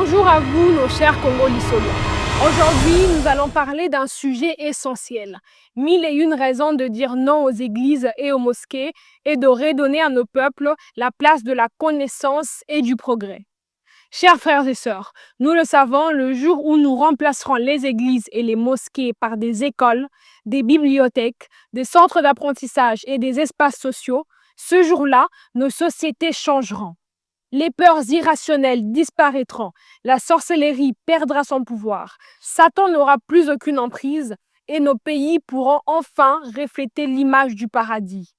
Bonjour à vous, nos chers Congolais. Aujourd'hui, nous allons parler d'un sujet essentiel. 1001 raisons de dire non aux églises et aux mosquées et de redonner à nos peuples la place de la connaissance et du progrès. Chers frères et sœurs, nous le savons, le jour où nous remplacerons les églises et les mosquées par des écoles, des bibliothèques, des centres d'apprentissage et des espaces sociaux, ce jour-là, nos sociétés changeront. Les peurs irrationnelles disparaîtront, la sorcellerie perdra son pouvoir, Satan n'aura plus aucune emprise et nos pays pourront enfin refléter l'image du paradis.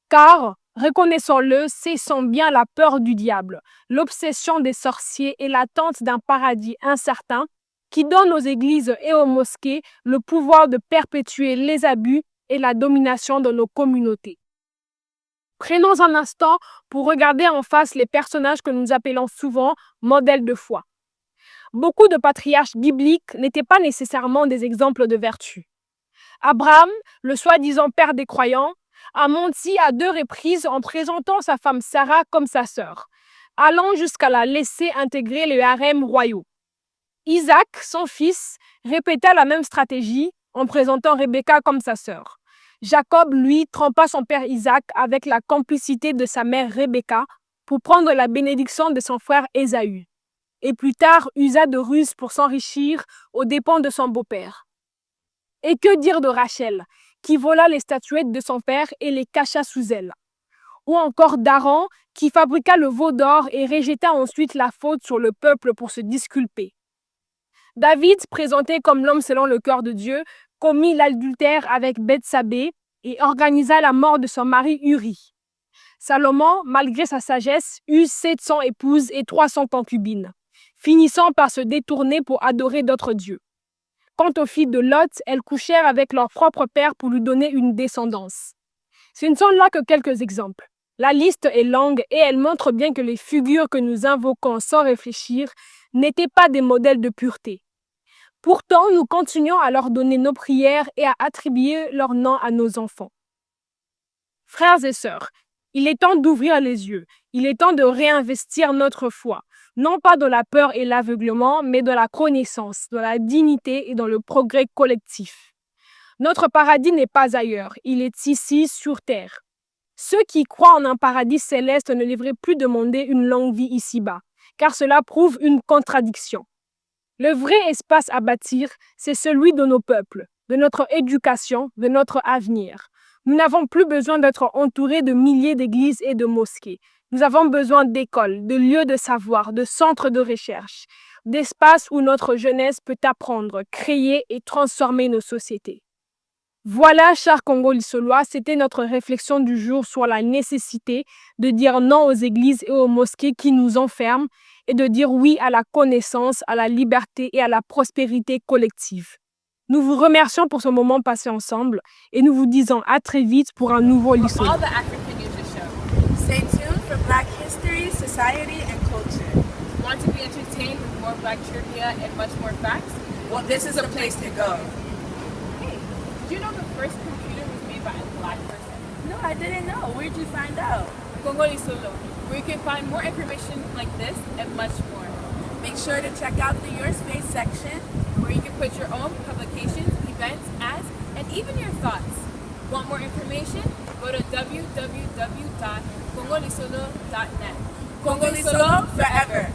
Car, reconnaissons-le, cessons bien la peur du diable, l'obsession des sorciers et l'attente d'un paradis incertain qui donne aux églises et aux mosquées le pouvoir de perpétuer les abus et la domination de nos communautés. Prenons un instant pour regarder en face les personnages que nous appelons souvent modèles de foi. Beaucoup de patriarches bibliques n'étaient pas nécessairement des exemples de vertu. Abraham, le soi-disant père des croyants, a menti à 2 reprises en présentant sa femme Sarah comme sa sœur, allant jusqu'à la laisser intégrer les harems royaux. Isaac, son fils, répéta la même stratégie en présentant Rebecca comme sa sœur. Jacob, lui, trompa son père Isaac avec la complicité de sa mère Rebecca pour prendre la bénédiction de son frère Ésaü. Et plus tard, usa de ruses pour s'enrichir aux dépens de son beau-père. Et que dire de Rachel, qui vola les statuettes de son père et les cacha sous elle? Ou encore d'Aaron, qui fabriqua le veau d'or et rejeta ensuite la faute sur le peuple pour se disculper. David, présenté comme l'homme selon le cœur de Dieu, commit l'adultère avec Bethsabée et organisa la mort de son mari Uri. Salomon, malgré sa sagesse, eut 700 épouses et 300 concubines, finissant par se détourner pour adorer d'autres dieux. Quant aux filles de Lot, elles couchèrent avec leur propre père pour lui donner une descendance. Ce ne sont là que quelques exemples. La liste est longue et elle montre bien que les figures que nous invoquons sans réfléchir n'étaient pas des modèles de pureté. Pourtant, nous continuons à leur donner nos prières et à attribuer leur nom à nos enfants. Frères et sœurs, il est temps d'ouvrir les yeux. Il est temps de réinvestir notre foi, non pas dans la peur et l'aveuglement, mais dans la connaissance, dans la dignité et dans le progrès collectif. Notre paradis n'est pas ailleurs, il est ici sur terre. Ceux qui croient en un paradis céleste ne devraient plus demander une longue vie ici-bas, car cela prouve une contradiction. Le vrai espace à bâtir, c'est celui de nos peuples, de notre éducation, de notre avenir. Nous n'avons plus besoin d'être entourés de milliers d'églises et de mosquées. Nous avons besoin d'écoles, de lieux de savoir, de centres de recherche, d'espaces où notre jeunesse peut apprendre, créer et transformer nos sociétés. Voilà, chers Congolais, c'était notre réflexion du jour sur la nécessité de dire non aux églises et aux mosquées qui nous enferment et de dire oui à la connaissance, à la liberté et à la prospérité collective. Nous vous remercions pour ce moment passé ensemble et nous vous disons à très vite pour un nouveau Lissolo. Stay tuned for Black history, society, and culture. Want to be entertained with more Black trivia and much more facts? Well, this is a place to go. Hey, did you know the first computer was made by a Black person? No, I didn't know. Where'd you find out? Congolais Solo, where you can find more information like this and much more. Make sure to check out the Your Space section, where you can put your own publications, events, ads, and even your thoughts. Want more information? Go to www.congolesolo.net. Congolais Solo forever.